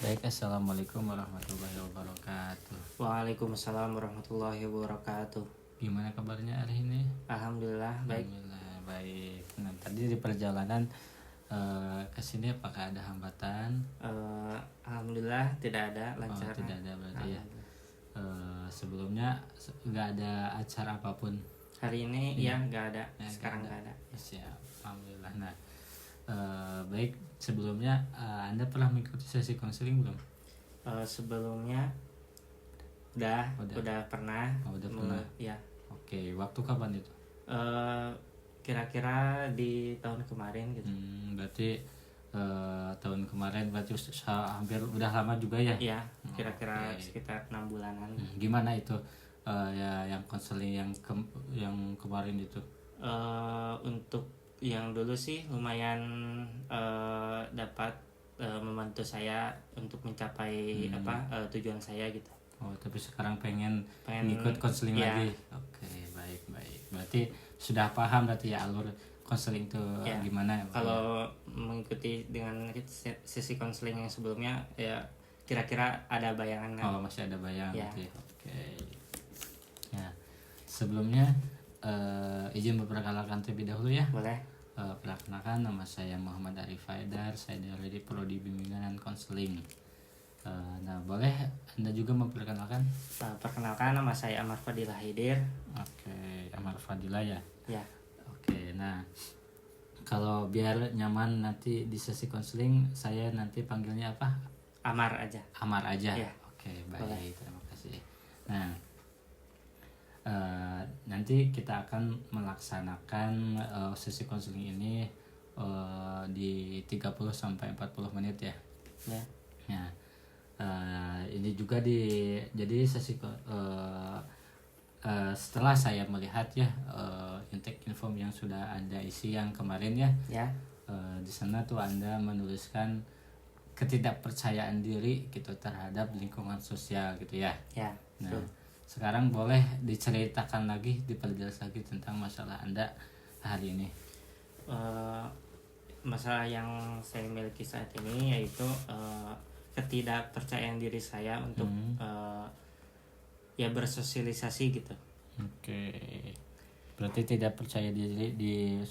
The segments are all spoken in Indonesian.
Baik, assalamualaikum warahmatullahi wabarakatuh. Waalaikumsalam warahmatullahi wabarakatuh. Gimana kabarnya hari ini? Alhamdulillah baik. Alhamdulillah baik. Nah, tadi di perjalanan ke sini apakah ada hambatan? Alhamdulillah tidak ada, lancar. Tidak ada berarti ya. Sebelumnya nggak ada acara apapun. Hari ini ya nggak ada. Sekarang nggak ada. Siap, alhamdulillah. Nah, baik, sebelumnya Anda pernah mengikuti sesi konseling belum? Sebelumnya udah pernah. Udah pernah. Ya. Oke, waktu kapan itu? Kira-kira di tahun kemarin gitu. Berarti tahun kemarin berarti hampir udah lama juga ya? Iya, kira-kira sekitar 6 bulanan. Gimana itu ya yang konseling yang kemarin itu? Untuk yang dulu sih lumayan dapat membantu saya untuk mencapai tujuan saya gitu. Tapi sekarang pengen ikut konseling lagi. Oke, baik. Berarti sudah paham berarti ya alur konseling itu gimana? Kalau mengikuti dengan sesi konseling yang sebelumnya ya kira-kira ada bayangan kan? Masih ada bayangan berarti. Oke. Ya. Sebelumnya izin memperkenalkan terlebih dahulu ya. Boleh. Perkenalkan, nama saya Muhammad Arif Haidar, saya dari Prodi Bimbingan dan Konseling. Nah, boleh Anda juga memperkenalkan? Perkenalkan, nama saya Amar Fadilah Hidir. Oke, Amar Fadilah ya. Ya. Oke, nah kalau biar nyaman nanti di sesi konseling saya nanti panggilnya apa? Amar aja. Amar aja. Ya. Oke, baik. Boleh. Terima kasih. Nah, nanti kita akan melaksanakan sesi konseling ini di 30 sampai 40 menit ya. Ya. Nah, ini juga jadi sesi setelah saya melihat ya intake inform yang sudah Anda isi yang kemarin ya. Ya. Di sana tuh Anda menuliskan ketidakpercayaan diri gitu terhadap lingkungan sosial gitu ya. Ya. Nah, sekarang boleh diceritakan lagi, diperjelas lagi tentang masalah Anda hari ini. Masalah yang saya miliki saat ini yaitu ketidakpercayaan diri saya untuk ya bersosialisasi gitu. Oke. Berarti tidak percaya diri di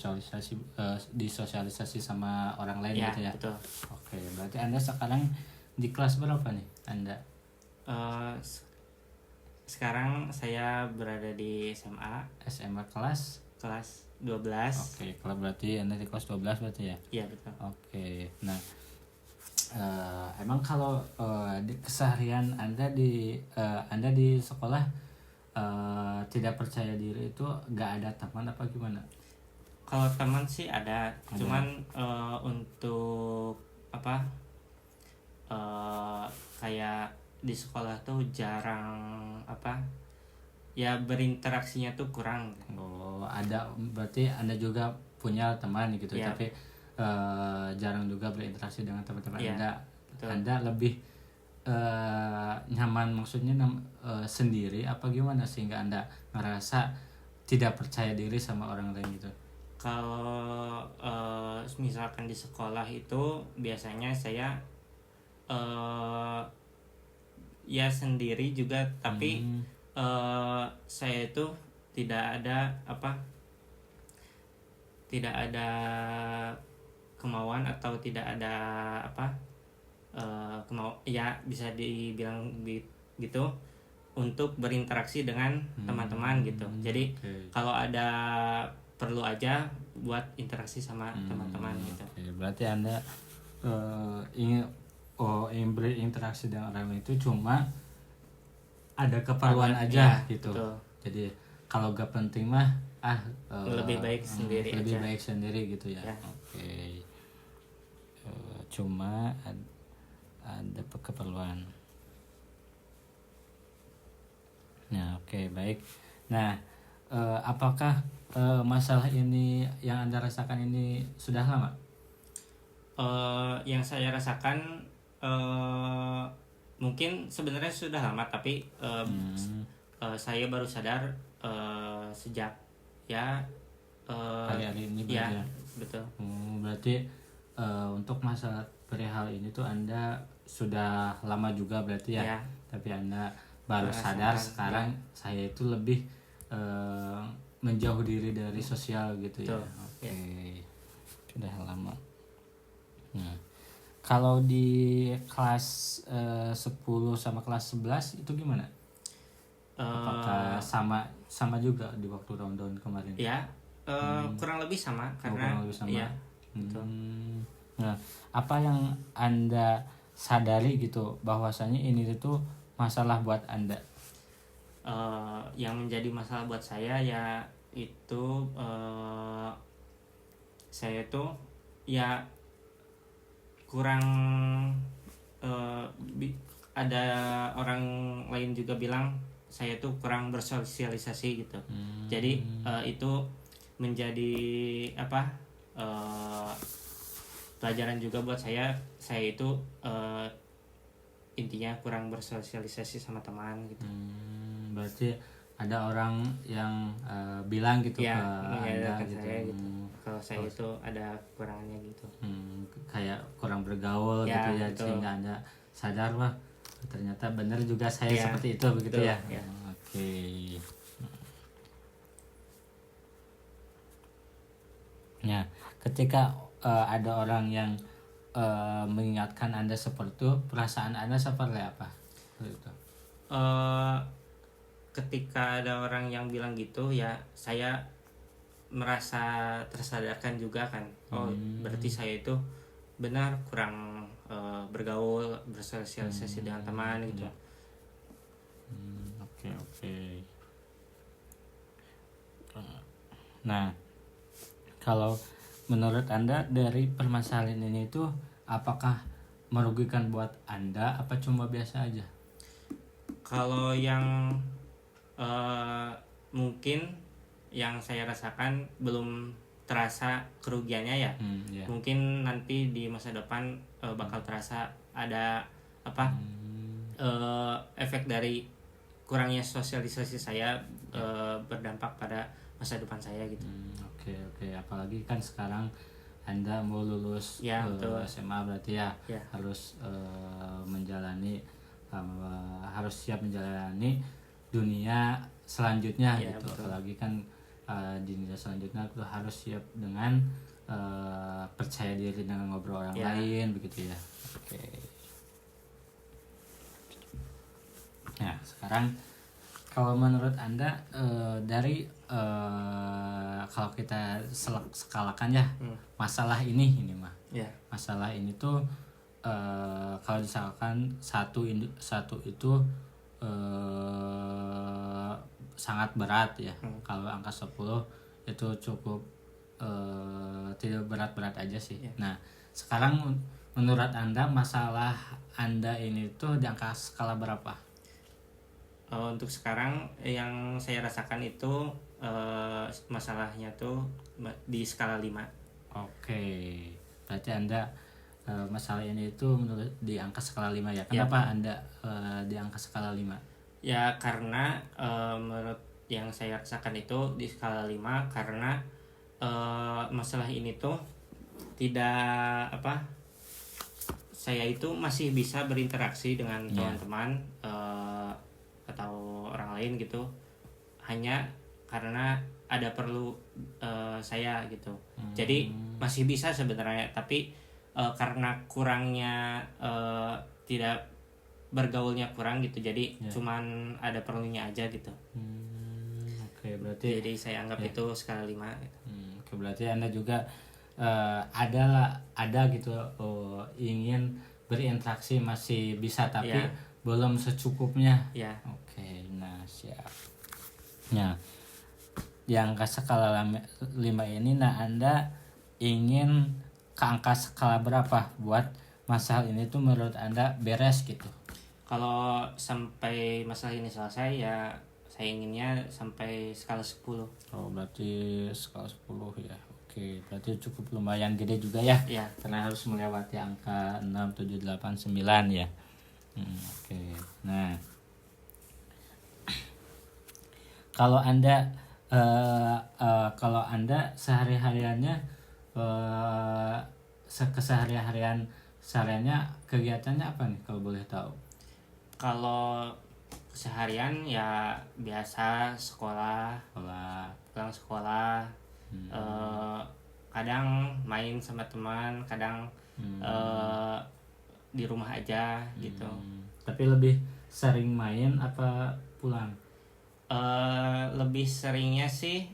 sosialisasi sama orang lain gitu ya. Betul. Oke, berarti Anda sekarang di kelas berapa nih Anda? Sekarang saya berada di SMA. SMA kelas 12. Oke, kalau berarti Anda di kelas 12 berarti ya? Iya, betul. Oke. Nah, emang kalau di keseharian Anda di sekolah tidak percaya diri itu nggak ada teman apa gimana? Kalau teman sih ada. Cuman untuk kayak di sekolah tuh jarang ya berinteraksinya tuh kurang. Ada berarti Anda juga punya teman gitu ya. Tapi jarang juga berinteraksi dengan teman-teman ya, Anda. betul. Anda lebih nyaman maksudnya sendiri apa gimana sehingga Anda ngerasa tidak percaya diri sama orang lain gitu? Kalau misalkan di sekolah itu biasanya saya ya sendiri juga, tapi saya itu tidak ada kemauan atau tidak ada ya bisa dibilang gitu untuk berinteraksi dengan teman-teman gitu. Jadi kalau ada perlu aja buat interaksi sama teman-teman gitu. Berarti Anda ingin berinteraksi dengan orang lain itu cuma ada keperluan aja gitu. Betul. Jadi kalau gak penting mah lebih baik sendiri lebih aja. baik sendiri gitu ya. Oke. Cuma ada keperluan. Nah, oke, baik. Nah, apakah masalah ini yang Anda rasakan ini sudah lama? Yang saya rasakan mungkin sebenarnya sudah lama, tapi saya baru sadar sejak hari-hari ini ya, betul. Berarti untuk masalah perihal ini tuh Anda sudah lama juga berarti ya. Ya. Tapi Anda baru Merasakan, sadar sekarang saya itu lebih menjauh diri dari sosial gitu ya. Betul, Oke. Sudah lama. Nah, kalau di kelas 10 sama kelas 11 itu gimana? Apakah sama juga di waktu tahun-tahun kemarin? Ya, kurang lebih sama karena kurang lebih sama. ya. Betul. Nah, apa yang Anda sadari gitu bahwasanya ini tuh masalah buat Anda? Yang menjadi masalah buat saya ya itu saya tuh ya kurang ada orang lain juga bilang saya tuh kurang bersosialisasi gitu. Jadi itu menjadi pelajaran juga buat saya itu intinya kurang bersosialisasi sama teman gitu. Berarti ada orang yang bilang gitu Ya, ke Anda gitu. saya gitu. Kalau saya itu ada kekurangannya gitu. Kayak kurang bergaul Ya, gitu ya, betul. sehingga Anda sadar wah ternyata benar juga saya Ya, seperti itu begitu betul, ya. ya. Oke. Nah, ketika ada orang yang mengingatkan Anda seperti itu, perasaan Anda seperti apa? Gitu. Ketika ada orang yang bilang gitu ya saya merasa tersadarkan juga kan. Berarti saya itu benar kurang bergaul, bersosialisasi dengan teman gitu. Oke. Nah, kalau menurut Anda dari permasalahan ini itu apakah merugikan buat Anda apa cuma biasa aja? Kalau yang mungkin yang saya rasakan belum terasa kerugiannya ya. Yeah. Mungkin nanti di masa depan bakal terasa ada efek dari kurangnya sosialisasi saya berdampak pada masa depan saya gitu. Oke. Apalagi kan sekarang Anda mau lulus Ya, betul. SMA berarti ya. Ya. Harus menjalani harus siap menjalani dunia selanjutnya Ya, gitu. betul. Apalagi kan di dunia selanjutnya itu harus siap dengan percaya diri dengan ngobrol orang lain begitu ya. Oke. Nah, sekarang kalau menurut Anda dari kalau kita skalakan ya masalah ini mah. Ya. Masalah ini tuh kalau misalkan satu itu sangat berat ya. Kalau angka 10 itu cukup tidak berat-berat aja sih. Nah, sekarang menurut Anda masalah Anda ini tuh di angka skala berapa? Untuk sekarang yang saya rasakan itu masalahnya tuh di skala 5. Oke. Berarti Anda masalah ini itu menurut di angka skala 5 ya. Kenapa Anda di angka skala 5? Ya karena menurut yang saya rasakan itu di skala 5 karena masalah ini tuh tidak saya itu masih bisa berinteraksi dengan teman-teman atau orang lain gitu hanya karena ada perlu saya gitu. Jadi masih bisa sebenarnya tapi karena kurangnya tidak bergaulnya kurang gitu jadi cuman ada perlunya aja gitu. Oke, berarti jadi saya anggap itu skala 5 gitu. Oke, berarti Anda juga ada gitu ingin berinteraksi masih bisa tapi belum secukupnya. Ya. Oke, nah siap. Nah, yang angka skala 5 ini Anda ingin ke angka skala berapa buat masalah ini tuh menurut Anda beres gitu? Kalau sampai masalah ini selesai ya saya inginnya sampai skala 10. Berarti skala 10 ya. Oke, berarti cukup lumayan gede juga ya. Ya. Karena harus melewati angka 6, 7, 8, 9 ya. Oke. Nah, kalau Anda sehari-hariannya kesehariannya kegiatannya apa nih kalau boleh tahu? Kalau keseharian ya biasa sekolah, pulang sekolah, eh, kadang main sama teman, kadang di rumah aja gitu. Tapi lebih sering main apa pulang? Lebih seringnya sih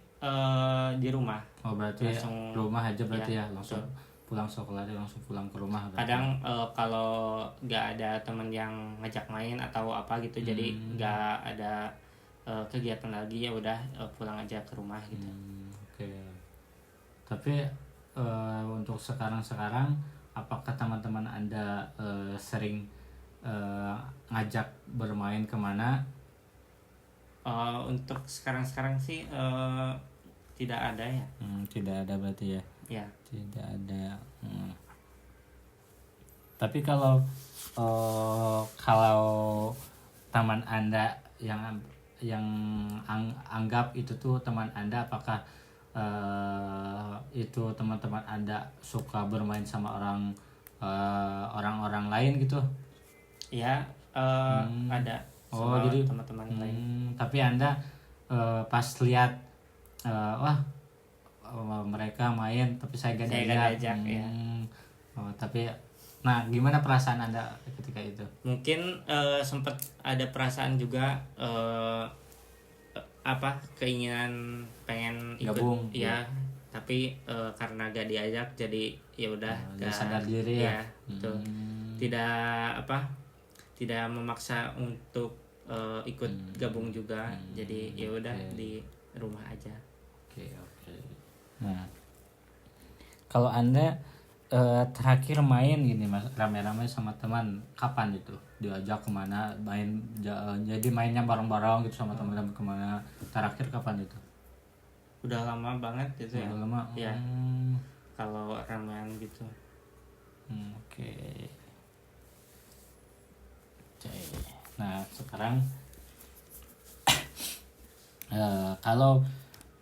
di rumah. Oh berarti langsung rumah aja berarti ya langsung betul. pulang sekolah langsung pulang ke rumah berarti. Kadang kalau nggak ada teman yang ngajak main atau apa gitu, jadi nggak ada kegiatan lagi, ya udah pulang aja ke rumah gitu. Oke. Tapi untuk sekarang apakah teman-teman Anda sering ngajak bermain kemana? Untuk sekarang sih tidak ada ya. Tidak ada berarti ya. Ya. Tidak ada. Tapi kalau teman Anda yang anggap itu tuh teman Anda, apakah itu teman-teman Anda suka bermain sama orang-orang lain gitu? Ya, ada Oh, sama jadi teman-teman lain. Tapi Anda pas lihat wah mereka main tapi saya gak diajak. Ya. Oh, tapi nah gimana perasaan Anda ketika itu? Mungkin sempat ada perasaan juga keinginan pengen ikut gabung ya, tapi karena gak diajak jadi ya udah gak sadar diri ya. Betul. Tidak memaksa untuk ikut gabung juga, jadi ya udah di rumah aja. Oke. Nah, kalau Anda terakhir main gini Mas, rame-rame sama teman kapan itu? Diajak kemana main, jadi mainnya bareng-bareng gitu sama teman-teman kemana? Terakhir kapan itu? Udah lama banget gitu ya. Udah lama. Ya. Kalau ramean gitu. Oke. Nah sekarang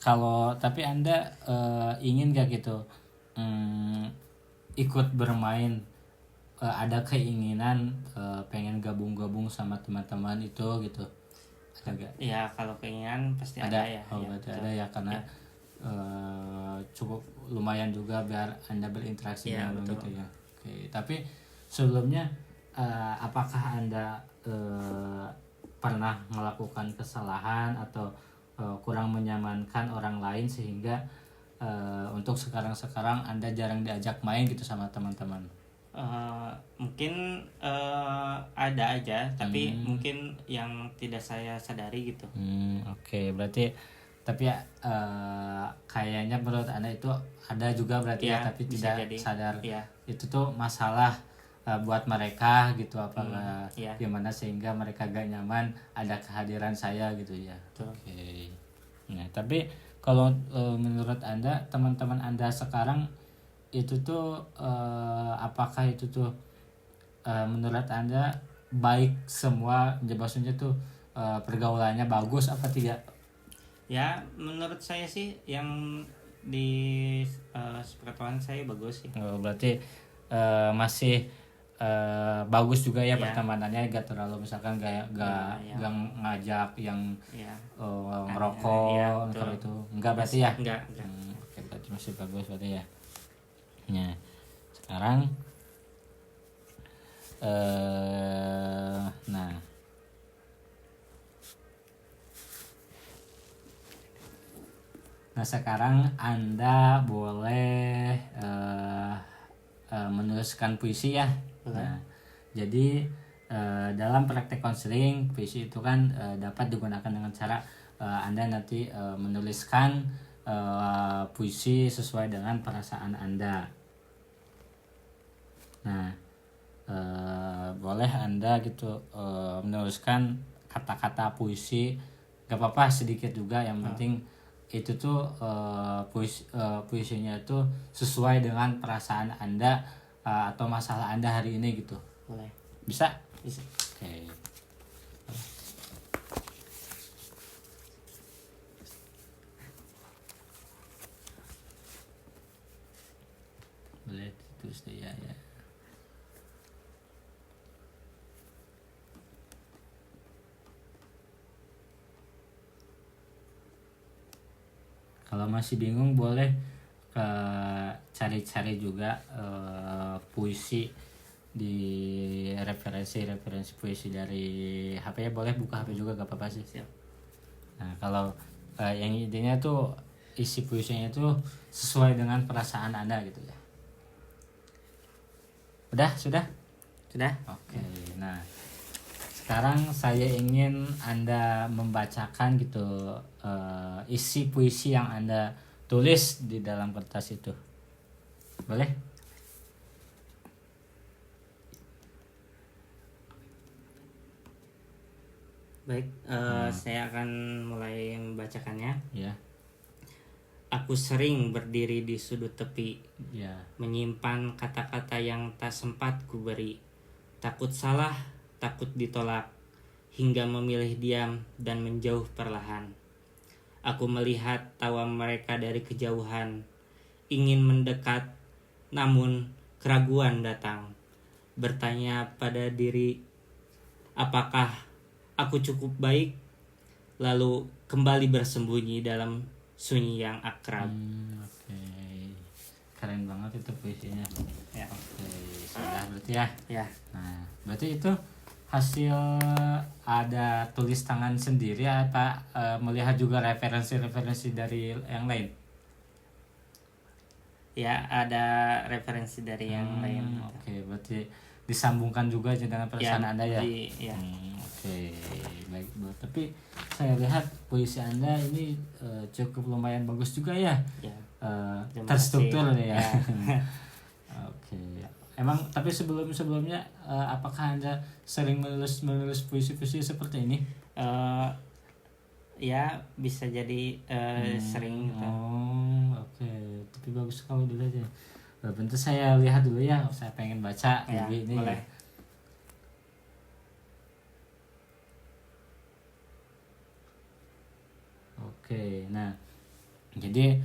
kalau tapi Anda ingin gak gitu ikut bermain, ada keinginan pengen gabung sama teman-teman itu gitu, ada gak? Ya kalau keinginan pasti ada ya. Oh berarti ada ya, karena cukup lumayan juga biar Anda berinteraksi dengan gitu ya. Oke. Tapi sebelumnya apakah Anda pernah melakukan kesalahan atau kurang menyamankan orang lain sehingga untuk sekarang Anda jarang diajak main gitu sama teman-teman? Mungkin ada aja, tapi mungkin yang tidak saya sadari gitu. Oke. Berarti tapi ya kayaknya menurut Anda itu ada juga berarti ya, tapi tidak sadar itu tuh masalah buat mereka gitu, apakah gimana sehingga mereka gak nyaman ada kehadiran saya gitu ya. Oke. Nah tapi kalau menurut Anda teman-teman Anda sekarang itu tuh apakah itu tuh menurut Anda baik semua, maksudnya tuh pergaulannya bagus apa tidak? Ya menurut saya sih yang di sepengetahuan saya bagus sih. Berarti masih bagus juga ya pertemanannya, gak terlalu misalkan gak ngajak yang ngerokok atau itu enggak berarti ya? Enggak. Oke, berarti masih bagus berarti ya. Nah sekarang nah sekarang Anda boleh menuliskan puisi ya. Nah, jadi dalam praktek konseling puisi itu kan dapat digunakan dengan cara Anda nanti menuliskan puisi sesuai dengan perasaan Anda. Nah, boleh Anda gitu menuliskan kata-kata puisi, gak apa-apa sedikit juga, yang penting itu tuh puisinya itu sesuai dengan perasaan Anda atau masalah Anda hari ini gitu. Boleh. Bisa? Bisa. Oke. Boleh terus deh. Kalau masih bingung boleh cari-cari juga puisi di referensi puisi dari HP ya, boleh buka HP juga gak apa-apa sih. Siap. Nah kalau yang intinya tuh isi puisinya tuh sesuai dengan perasaan Anda gitu ya. Sudah? Oke. Nah sekarang saya ingin Anda membacakan gitu isi puisi yang Anda tulis di dalam kertas itu. Boleh? Baik, saya akan mulai membacakannya. Ya. Aku sering berdiri di sudut tepi, Ya. menyimpan kata-kata yang tak sempat kuberi. Takut salah, takut ditolak, hingga memilih diam dan menjauh perlahan. Aku melihat tawa mereka dari kejauhan, ingin mendekat, namun keraguan datang. Bertanya pada diri, apakah aku cukup baik? Lalu kembali bersembunyi dalam sunyi yang akrab. Oke. Keren banget itu puisinya. Ya. Oke, sudah berarti ya. Ya. Nah, berarti itu hasil ada tulis tangan sendiri apa melihat juga referensi dari yang lain? Ya, ada referensi dari yang lain. Oke, berarti disambungkan juga aja dengan perasaan Anda ya. Ya. Oke, baik. Tapi saya lihat puisi Anda ini cukup lumayan bagus juga ya. Ya. Terstruktur nih ya. Oke. Emang tapi sebelumnya apakah Anda sering menulis puisi seperti ini? Ya, bisa jadi sering gitu. Oke. Tapi bagus kalau dulu aja. Bentar saya lihat dulu ya. Saya pengen baca Ya, ini. boleh. Oke. Nah, jadi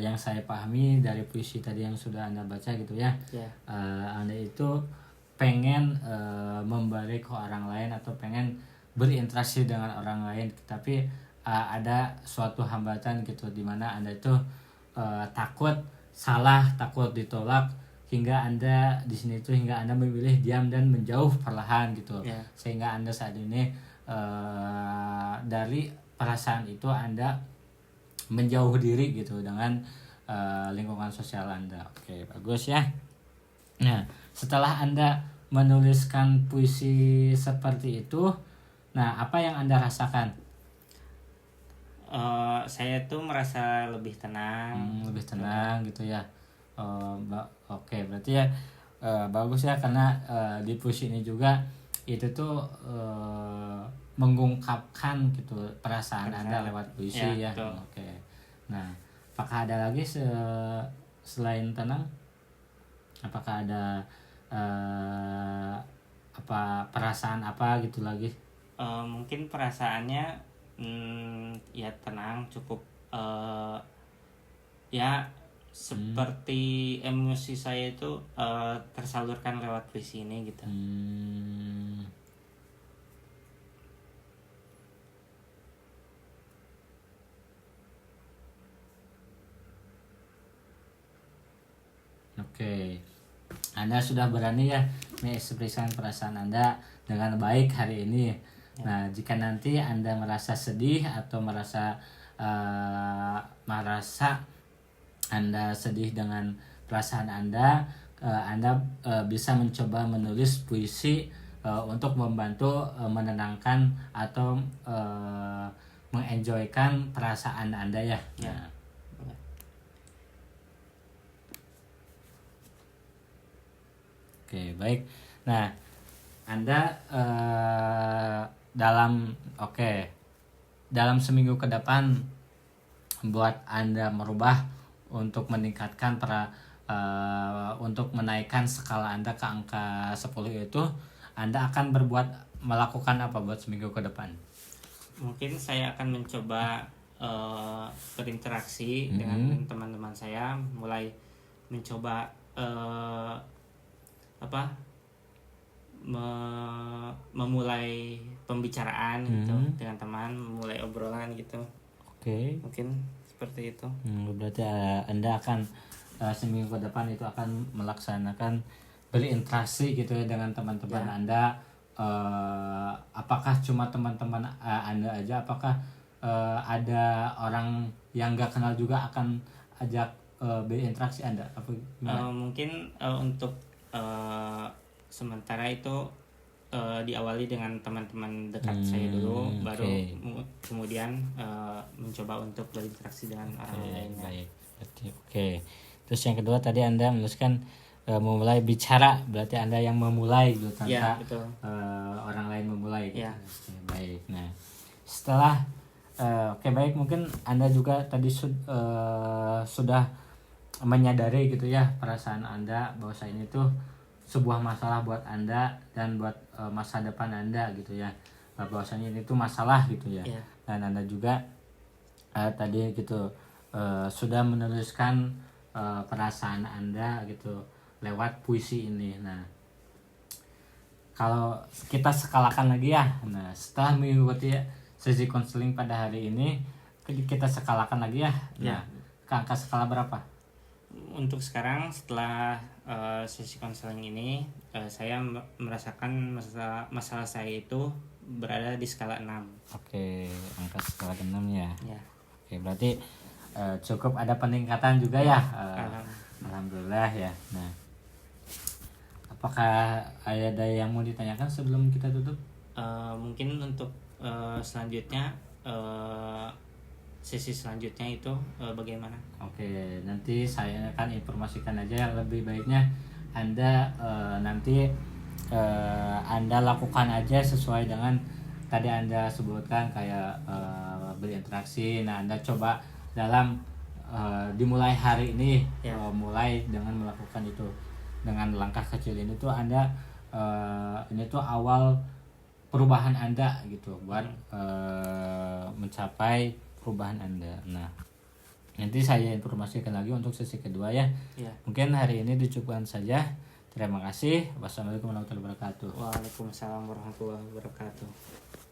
yang saya pahami dari puisi tadi yang sudah Anda baca gitu ya, Anda itu pengen memberi ke orang lain atau pengen berinteraksi dengan orang lain, tapi ada suatu hambatan gitu di mana Anda itu takut salah, takut ditolak, hingga Anda di sini itu hingga Anda memilih diam dan menjauh perlahan gitu, sehingga Anda saat ini dari perasaan itu Anda menjauh diri gitu dengan lingkungan sosial Anda. Oke, bagus ya. Nah, setelah Anda menuliskan puisi seperti itu, nah apa yang Anda rasakan? Saya tuh merasa lebih tenang. Lebih tenang gitu ya. Oke, berarti ya bagus ya, karena di puisi ini juga itu tuh mengungkapkan gitu perasaan Anda lewat puisi ya. Oke. Nah, apakah ada lagi selain tenang? Apakah ada perasaan apa gitu lagi? Mungkin perasaannya ya tenang, cukup ya seperti emosi saya itu tersalurkan lewat puisi ini gitu. Oke, Anda sudah berani ya mengekspresikan perasaan Anda dengan baik hari ini. Nah, jika nanti Anda merasa sedih atau merasa Anda sedih dengan perasaan Anda bisa mencoba menulis puisi untuk membantu menenangkan atau mengenjoykan perasaan Anda ya. Nah. Oke, baik. Nah, Anda dalam seminggu ke depan buat Anda merubah untuk meningkatkan untuk menaikkan skala Anda ke angka 10 itu, Anda akan melakukan apa buat seminggu ke depan? Mungkin saya akan mencoba berinteraksi dengan teman-teman saya, mulai mencoba memulai pembicaraan gitu dengan teman, memulai obrolan gitu. Oke. Mungkin seperti itu. Berarti Anda akan seminggu ke depan itu akan melaksanakan berinteraksi gitu ya dengan teman-teman Anda. Apakah cuma teman-teman Anda aja? Apakah ada orang yang nggak kenal juga akan ajak berinteraksi Anda? Apa gimana? Mungkin untuk sementara itu diawali dengan teman-teman dekat saya dulu, baru kemudian mencoba untuk berinteraksi dengan orang lainnya. Baik. Oke. Terus yang kedua tadi Anda menuliskan memulai bicara, berarti Anda yang memulai gitu tanpa orang lain memulai gitu. Oke, baik. Nah, setelah baik, mungkin Anda juga tadi sudah menyadari gitu ya perasaan Anda bahwa ini tuh sebuah masalah buat Anda dan buat masa depan Anda gitu ya. Bahwasanya ini tuh masalah gitu ya. Dan Anda juga tadi gitu sudah menuliskan perasaan Anda gitu lewat puisi ini. Nah, kalau kita skalakan lagi ya, nah setelah mengikuti sesi konseling pada hari ini, kita skalakan lagi ya. Nah, ke angka skala berapa? Untuk sekarang setelah sesi konseling ini, saya merasakan masalah saya itu berada di skala 6. Oke, angka skala 6 ya. Oke, berarti cukup ada peningkatan juga ya. Alhamdulillah ya. Nah, apakah ada yang mau ditanyakan sebelum kita tutup? Mungkin untuk selanjutnya sesi selanjutnya itu bagaimana? Oke, nanti saya akan informasikan aja. Lebih baiknya Anda nanti Anda lakukan aja sesuai dengan tadi Anda sebutkan kayak berinteraksi. Nah, Anda coba dalam dimulai hari ini mulai dengan melakukan itu dengan langkah kecil ini tuh Anda ini tuh awal perubahan Anda gitu buat mencapai perubahan Anda. Nah, nanti saya informasikan lagi untuk sesi kedua ya. Mungkin hari ini dicukupkan saja. Terima kasih. Wassalamualaikum warahmatullahi wabarakatuh. Waalaikumsalam warahmatullahi wabarakatuh.